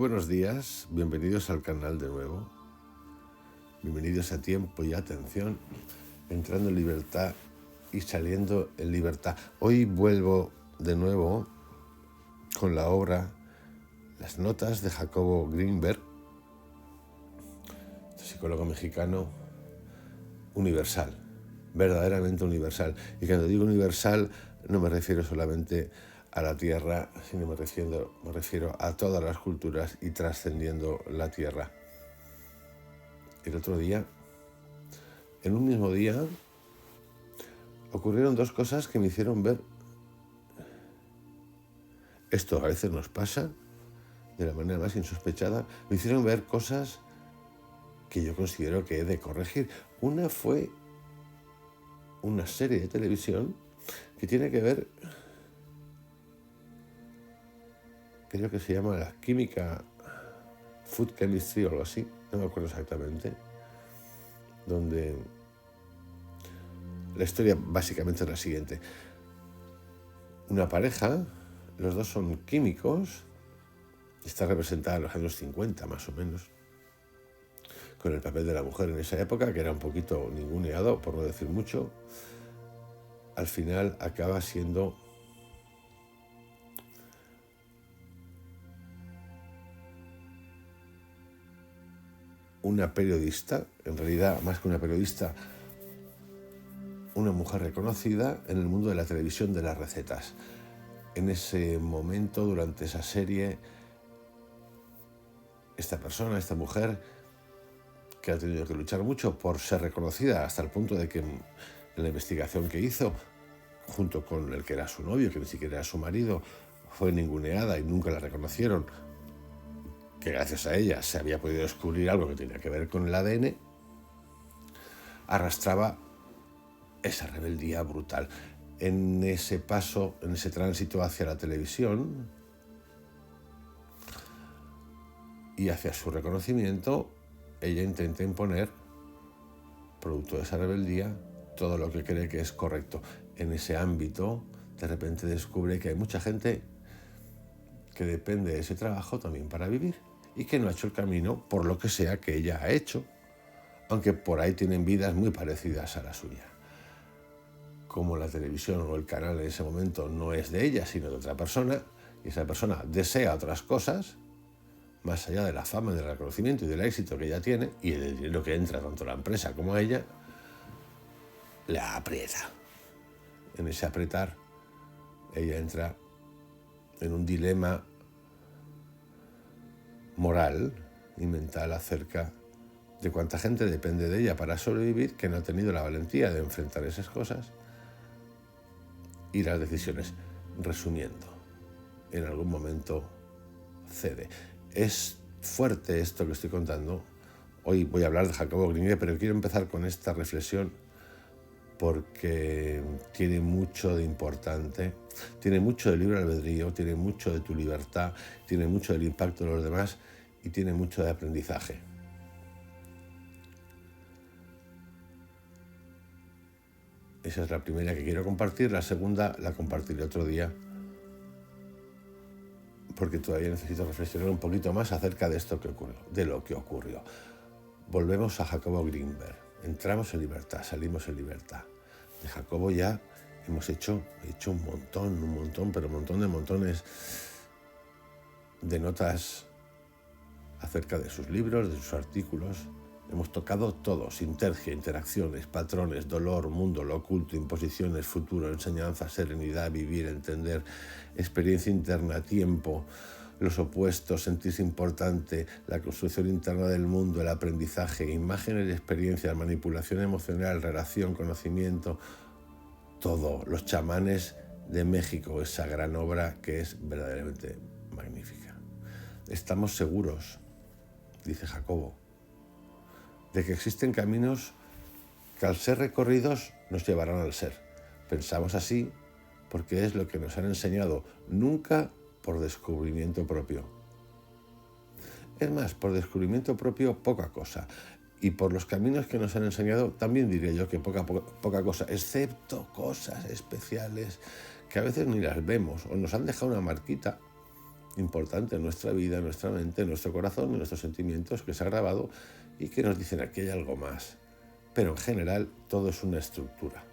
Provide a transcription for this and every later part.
buenos días, bienvenidos al canal de nuevo, bienvenidos a Tiempo y Atención, entrando en libertad y saliendo en libertad. Hoy vuelvo de nuevo con la obra Las notas de Jacobo Greenberg, psicólogo mexicano universal, verdaderamente universal. Y cuando digo universal no me refiero solamente a la Tierra, sino me refiero a todas las culturas y trascendiendo la Tierra. El otro día, en un mismo día, ocurrieron dos cosas que me hicieron ver. Esto a veces nos pasa de la manera más insospechada. Me hicieron ver cosas que yo considero que he de corregir. Una fue una serie de televisión que tiene que ver, creo que se llama la química, Food Chemistry o algo así, no me acuerdo exactamente, donde la historia básicamente es la siguiente. Una pareja, los dos son químicos, está representada en los años 50 más o menos, con el papel de la mujer en esa época, que era un poquito ninguneado, por no decir mucho. Al final acaba siendo una periodista, en realidad más que una periodista, una mujer reconocida en el mundo de la televisión de las recetas. En ese momento, durante esa serie, esta persona, esta mujer, que ha tenido que luchar mucho por ser reconocida, hasta el punto de que en la investigación que hizo, junto con el que era su novio, que ni siquiera era su marido, fue ninguneada y nunca la reconocieron, que gracias a ella se había podido descubrir algo que tenía que ver con el ADN, arrastraba esa rebeldía brutal. En ese paso, en ese tránsito hacia la televisión y hacia su reconocimiento, ella intenta imponer, producto de esa rebeldía, todo lo que cree que es correcto. En ese ámbito, de repente descubre que hay mucha gente que depende de ese trabajo también para vivir y que no ha hecho el camino por lo que sea que ella ha hecho, aunque por ahí tienen vidas muy parecidas a la suya. Como la televisión o el canal en ese momento no es de ella, sino de otra persona, y esa persona desea otras cosas, más allá de la fama, del reconocimiento y del éxito que ella tiene, y el dinero que entra tanto a la empresa como a ella, la aprieta. En ese apretar, ella entra en un dilema moral y mental acerca de cuánta gente depende de ella para sobrevivir, que no ha tenido la valentía de enfrentar esas cosas y las decisiones. Resumiendo, en algún momento cede. Es fuerte esto que estoy contando. Hoy voy a hablar de Jacobo Greenberg, pero quiero empezar con esta reflexión porque tiene mucho de importante, tiene mucho de libre albedrío, tiene mucho de tu libertad, tiene mucho del impacto de los demás y tiene mucho de aprendizaje. Esa es la primera que quiero compartir. La segunda la compartiré otro día, porque todavía necesito reflexionar un poquito más acerca de esto que ocurrió, de lo que ocurrió. Volvemos a Jacobo Greenberg. Entramos en libertad, salimos en libertad. De Jacobo ya hemos hecho un montón, pero montones de notas acerca de sus libros, de sus artículos. Hemos tocado todo: sintergia, interacciones, patrones, dolor, mundo, lo oculto, imposiciones, futuro, enseñanza, serenidad, vivir, entender, experiencia interna, tiempo, los opuestos, sentirse importante, la construcción interna del mundo, el aprendizaje, imágenes y experiencias, manipulación emocional, relación, conocimiento, todo. Los chamanes de México, esa gran obra que es verdaderamente magnífica. Estamos seguros, dice Jacobo, de que existen caminos que al ser recorridos nos llevarán al ser. Pensamos así porque es lo que nos han enseñado, nunca por descubrimiento propio. Es más, por descubrimiento propio poca cosa. Y por los caminos que nos han enseñado también diría yo que poca cosa, excepto cosas especiales que a veces ni las vemos o nos han dejado una marquita importante en nuestra vida, en nuestra mente, en nuestro corazón, en nuestros sentimientos, que se ha grabado y que nos dicen aquí hay algo más. Pero en general todo es una estructura.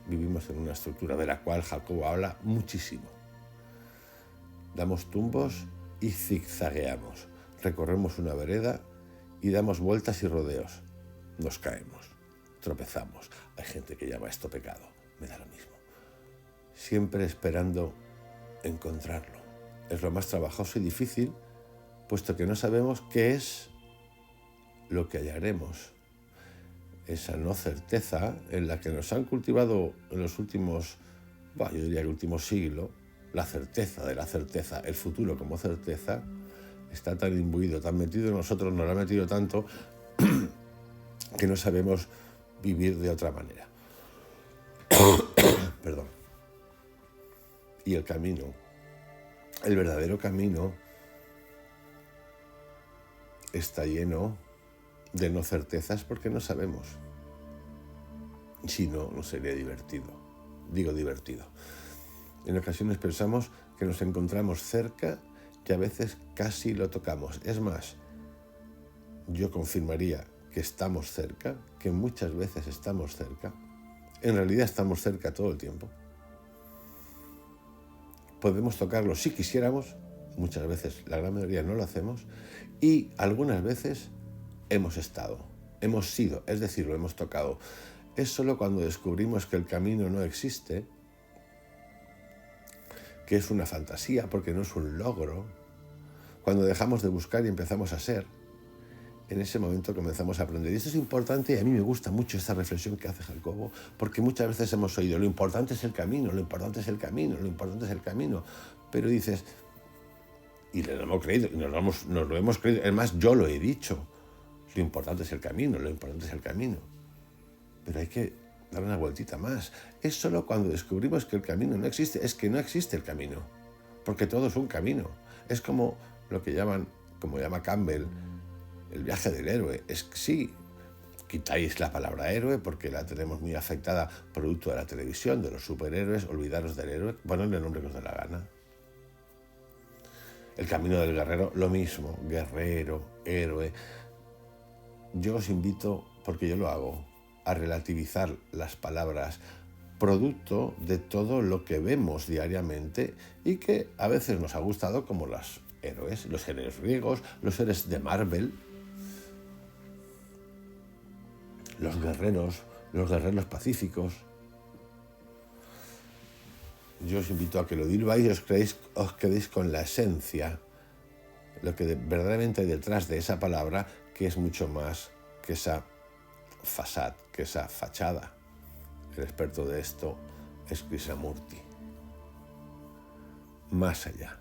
Vivimos en una estructura de la cual Jacobo habla muchísimo. Damos tumbos y zigzagueamos. Recorremos una vereda y damos vueltas y rodeos. Nos caemos, tropezamos. Hay gente que llama esto pecado. Me da lo mismo. Siempre esperando encontrarlo. Es lo más trabajoso y difícil, puesto que no sabemos qué es lo que hallaremos. Esa no certeza en la que nos han cultivado en los últimos, yo diría el último siglo, la certeza de la certeza, el futuro como certeza, está tan imbuido, tan metido en nosotros, nos lo ha metido tanto, que no sabemos vivir de otra manera. Perdón. Y el camino, el verdadero camino, está lleno de no certezas porque no sabemos. Si no, no sería divertido. Digo divertido. En ocasiones pensamos que nos encontramos cerca, que a veces casi lo tocamos. Es más, yo confirmaría que estamos cerca, que muchas veces estamos cerca. En realidad estamos cerca todo el tiempo. Podemos tocarlo si quisiéramos, muchas veces, la gran mayoría no lo hacemos, y algunas veces hemos estado, hemos sido, es decir, lo hemos tocado. Es solo cuando descubrimos que el camino no existe, que es una fantasía, porque no es un logro, cuando dejamos de buscar y empezamos a ser, en ese momento comenzamos a aprender. Y esto es importante, y a mí me gusta mucho esta reflexión que hace Jacobo, porque muchas veces hemos oído, lo importante es el camino, lo importante es el camino, lo importante es el camino. Pero dices, y lo hemos creído, nos lo hemos creído, además yo lo he dicho, lo importante es el camino, lo importante es el camino. Pero hay que dar una vueltita más. Es solo cuando descubrimos que el camino no existe, es que no existe el camino, porque todo es un camino. Es como lo que llaman, como llama Campbell, el viaje del héroe. Es que sí, quitáis la palabra héroe porque la tenemos muy afectada producto de la televisión, de los superhéroes, olvidaros del héroe, ponedle el nombre que os dé la gana. El camino del guerrero, lo mismo, guerrero, héroe. Yo os invito, porque yo lo hago, a relativizar las palabras producto de todo lo que vemos diariamente y que a veces nos ha gustado, como los héroes griegos, los héroes de Marvel, los guerreros pacíficos. Yo os invito a que lo diluáis y os quedéis con la esencia, lo que verdaderamente hay detrás de esa palabra, que es mucho más que esa fasad, que esa fachada. El experto de esto es Krishnamurti. Más allá.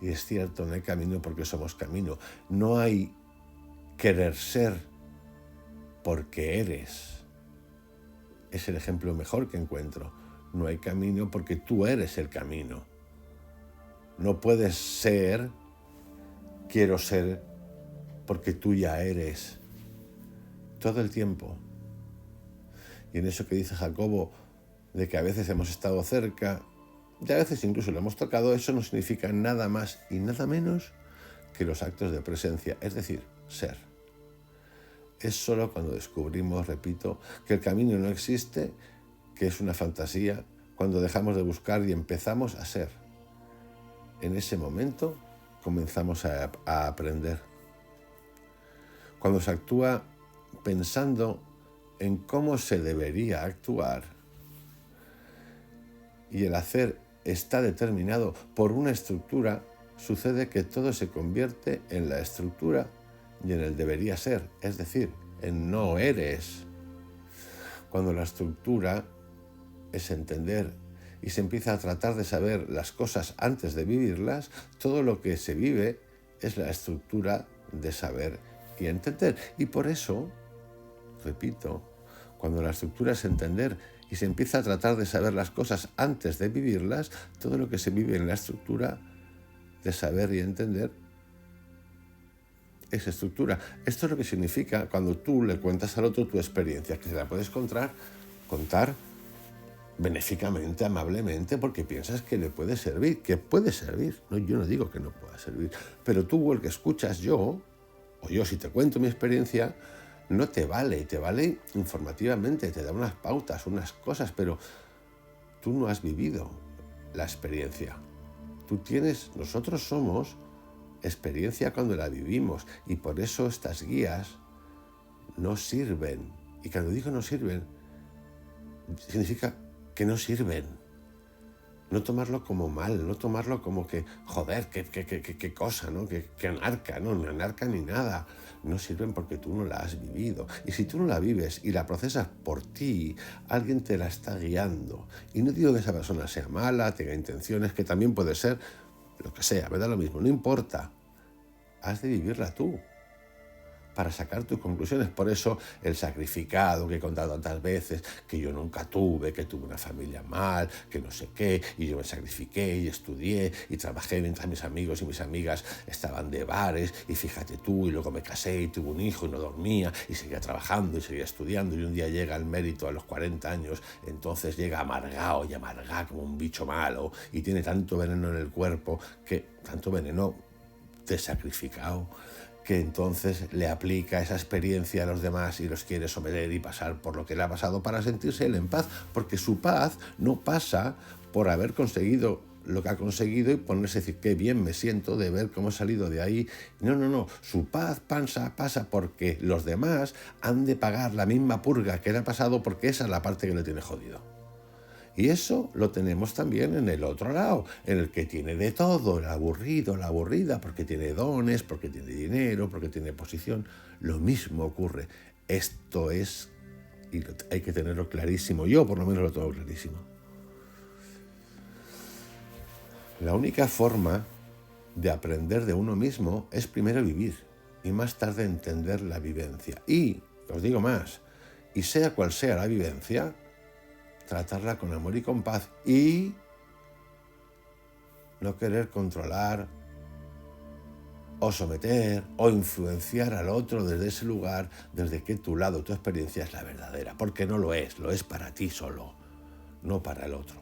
Y es cierto, no hay camino porque somos camino. No hay querer ser porque eres. Es el ejemplo mejor que encuentro. No hay camino porque tú eres el camino. No puedes ser, quiero ser, porque tú ya eres. Todo el tiempo. Y en eso que dice Jacobo, de que a veces hemos estado cerca, y a veces incluso lo hemos tocado, eso no significa nada más y nada menos que los actos de presencia, es decir, ser. Es solo cuando descubrimos, repito, que el camino no existe, que es una fantasía, cuando dejamos de buscar y empezamos a ser. En ese momento comenzamos a aprender. Cuando se actúa pensando en cómo se debería actuar y el hacer está determinado por una estructura, sucede que todo se convierte en la estructura y en el debería ser, es decir, en no eres. Cuando la estructura es entender y se empieza a tratar de saber las cosas antes de vivirlas, todo lo que se vive es la estructura de saber y entender. Y por eso, repito, cuando la estructura es entender y se empieza a tratar de saber las cosas antes de vivirlas, todo lo que se vive en la estructura de saber y entender es estructura. Esto es lo que significa cuando tú le cuentas al otro tu experiencia, que se la puedes contar benéficamente, amablemente, porque piensas que le puede servir, que puede servir. No, yo no digo que no pueda servir, pero tú, el que escuchas, o yo si te cuento mi experiencia, no te vale informativamente, te da unas pautas, unas cosas, pero tú no has vivido la experiencia. Nosotros somos experiencia cuando la vivimos, y por eso estas guías no sirven. Y cuando digo no sirven, significa que no sirven. No tomarlo como mal, no tomarlo como que, joder, qué cosa, ¿no? Que anarca, no anarca ni nada. No sirven porque tú no la has vivido. Y si tú no la vives y la procesas por ti, alguien te la está guiando. Y no digo que esa persona sea mala, tenga intenciones, que también puede ser lo que sea, me da lo mismo, no importa. Has de vivirla tú para sacar tus conclusiones. Por eso el sacrificado que he contado tantas veces, que yo nunca tuve, que tuve una familia mal, que no sé qué, y yo me sacrifiqué y estudié y trabajé mientras mis amigos y mis amigas estaban de bares, y fíjate tú, y luego me casé y tuve un hijo y no dormía, y seguía trabajando y seguía estudiando, y un día llega el mérito a los 40 años, entonces llega amargado y amargado como un bicho malo, y tiene tanto veneno en el cuerpo, tanto veneno sacrificado, que entonces le aplica esa experiencia a los demás y los quiere someter y pasar por lo que le ha pasado para sentirse él en paz, porque su paz no pasa por haber conseguido lo que ha conseguido y ponerse a decir qué bien me siento de ver cómo he salido de ahí. No, su paz pasa porque los demás han de pagar la misma purga que le ha pasado, porque esa es la parte que le tiene jodido. Y eso lo tenemos también en el otro lado, en el que tiene de todo, el aburrido, la aburrida, porque tiene dones, porque tiene dinero, porque tiene posición. Lo mismo ocurre. Esto es, y hay que tenerlo clarísimo, yo por lo menos lo tengo clarísimo. La única forma de aprender de uno mismo es primero vivir y más tarde entender la vivencia. Y, os digo más, y sea cual sea la vivencia, tratarla con amor y con paz, y no querer controlar o someter o influenciar al otro desde ese lugar, desde que tu lado, tu experiencia es la verdadera, porque no lo es para ti solo, no para el otro.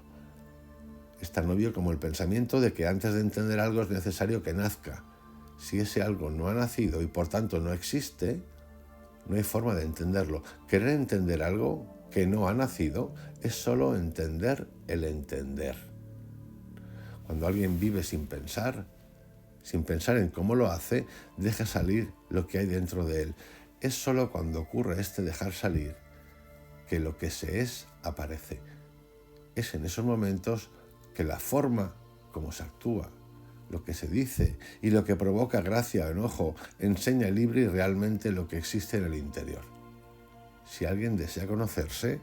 Es tan obvio como el pensamiento de que antes de entender algo es necesario que nazca. Si ese algo no ha nacido y por tanto no existe, no hay forma de entenderlo. Querer entender algo que no ha nacido es solo entender el entender. Cuando alguien vive sin pensar en cómo lo hace, deja salir lo que hay dentro de él. Es solo cuando ocurre este dejar salir que lo que se es aparece. Es en esos momentos que la forma como se actúa, lo que se dice y lo que provoca gracia o enojo enseña libre y realmente lo que existe en el interior. Si alguien desea conocerse,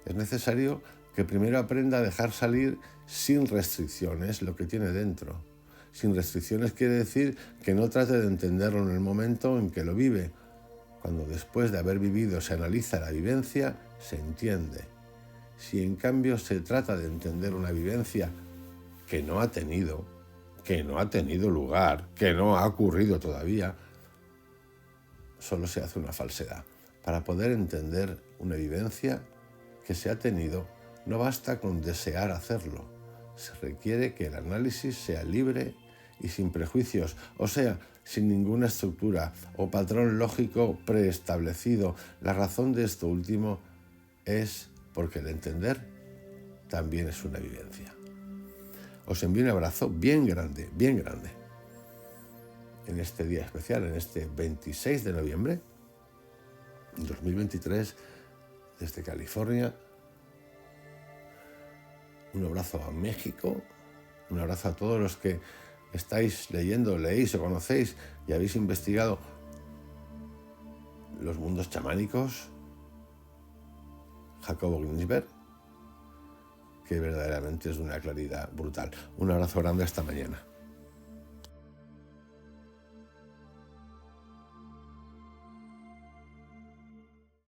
es necesario que primero aprenda a dejar salir sin restricciones lo que tiene dentro. Sin restricciones quiere decir que no trate de entenderlo en el momento en que lo vive. Cuando después de haber vivido se analiza la vivencia, se entiende. Si en cambio se trata de entender una vivencia que no ha tenido lugar, que no ha ocurrido todavía, solo se hace una falsedad. Para poder entender una vivencia que se ha tenido, no basta con desear hacerlo. Se requiere que el análisis sea libre y sin prejuicios, o sea, sin ninguna estructura o patrón lógico preestablecido. La razón de esto último es porque el entender también es una vivencia. Os envío un abrazo bien grande, en este día especial, en este 26 de noviembre de 2023, desde California. Un abrazo a México, un abrazo a todos los que estáis leyendo, leéis o conocéis y habéis investigado los mundos chamánicos, Jacobo Greenberg, que verdaderamente es de una claridad brutal. Un abrazo grande, hasta mañana.